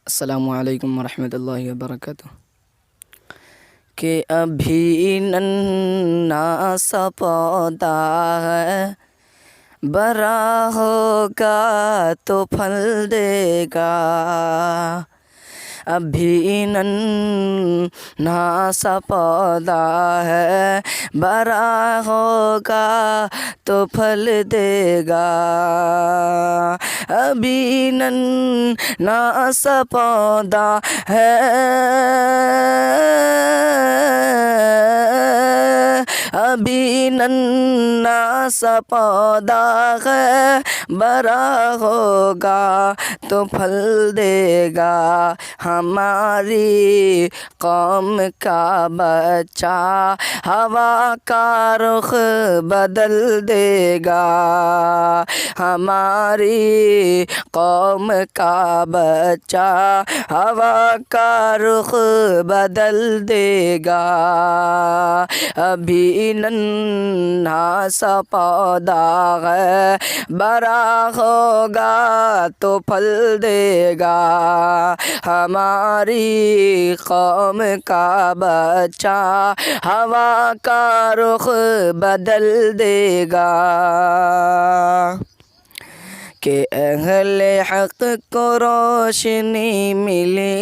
अस्सलामुअलैकुम वरहमतुल्लाहि वबरकातुह। कि अभी नन्ना सा पौधा है, बड़ा होगा तो फल देगा। अभी नन्ना सा पौधा है, बड़ा होगा तो फल देगा। अभी नन्ना सा पौधा है, अभी नन्ना सा पौधा है, बड़ा होगा तो फल देगा। हमारी कौम का बच्चा हवा का रुख बदल देगा। हमारी कौम का बच्चा हवा का रुख बदल देगा। अभी नन्हा सा पौधा है, बड़ा होगा तो फल देगा। हमारी कौम का बच्चा हवा का रुख बदल देगा। कि अहले हक़ को रोशनी मिली,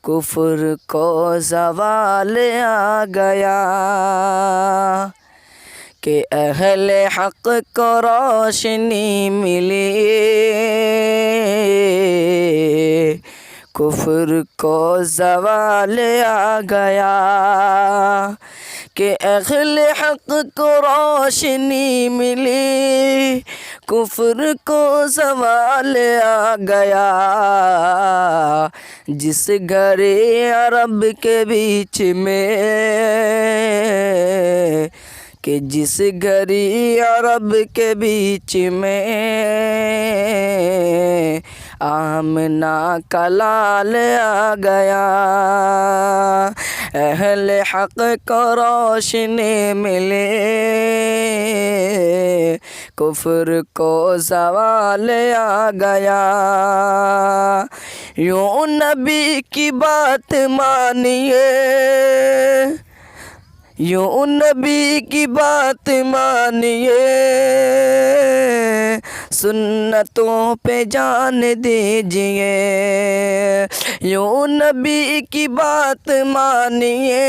कुफ्र को ज़वाल आ गया। कि अहले हक़ को रोशनी मिली, कुफ्र को ज़वाल आ गया। कि अहले हक़ को रोशनी मिली, कुफ्र को ज़वाल आ गया। जिस घरे अरब के बीच में, कि जिस घड़ी अरब के बीच में आमना का लाल आ गया। अहले हक़ को रोशनी मिले, कुफ्र को ज़वाल आ गया। यूं नबी की बात मानिए, यूं नबी की बात मानिए, सुन्नतों पे जान दीजिए। यूं नबी की बात मानिए,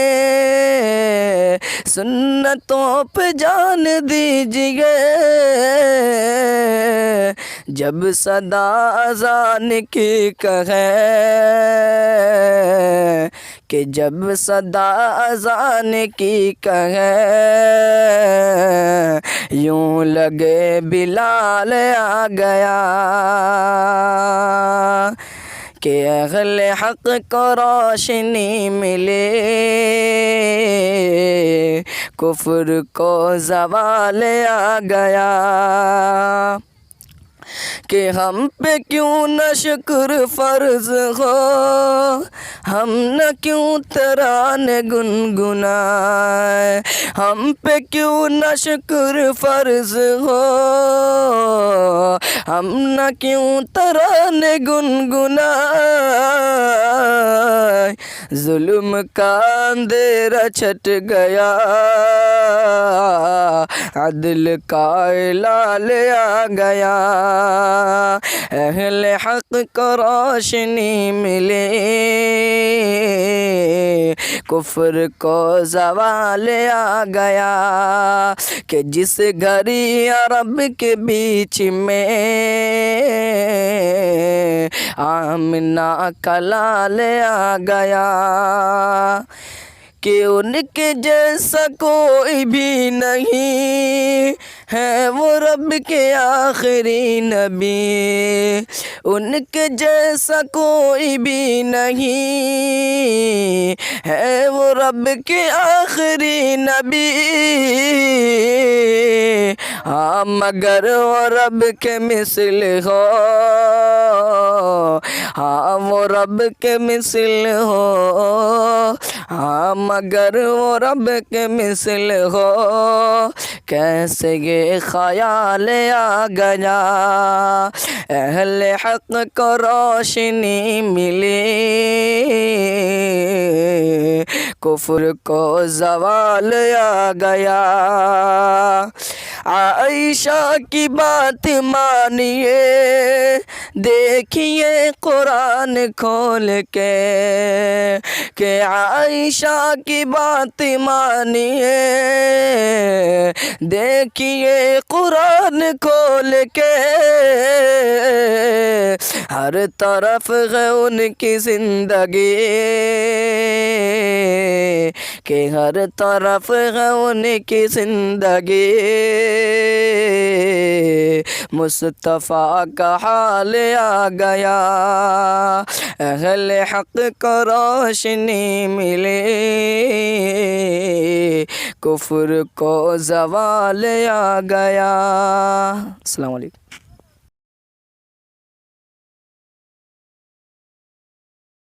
सुन्नतों पे जान दीजिए। जब सदा अज़ान की कहे, कि जब सदा अज़ान की कहे, यूं लगे बिलाल आ गया। कि अहले हक़ को रोशनी मिले, कुफ्र को ज़वाल आ गया। कि हम पे क्यों न शुक्र फ़र्ज़ हो, हम न क्यों तराने गुनगुनाए। हम पे क्यों न शुक्र फ़र्ज़ हो, हम न क्यों तराने गुनगुनाए। जुल्म का अंधेरा छट गया, अदल का लाल आ गया। अहले हक़ को रोशनी मिले, कुफ्र को ज़वाल आ गया। कि जिस घड़ी अरब के बीच में आमना का लाल आ गया। कि उनके जैसा कोई भी नहीं है, वो रब के आखिरी नबी। उनके जैसा कोई भी नहीं है, वो रब के आखिरी नबी। हाँ मगर वो रब के मिसल हो, हाँ वो रब के मिसल हो, हाँ मगर वो रब के मिसल हो। कैसे ये ख्याल आ गया, अहले हक को रोशनी मिली, कुफ्र को ज़वाल आ गया। आयशा की बात मानिए, देखिए कुरान खोल के आयशा की बात मानिए, देखिए कुरान खोल के। हर तरफ है उनकी ज़िंदगी, कि हर तरफ है उनकी ज़िंदगी। मुस्तफ़ा का हाल आ गया, अहले हक को रोशनी मिली, कुफ्र को ज़वाल आ गया। अस्सलाम वालेकुम।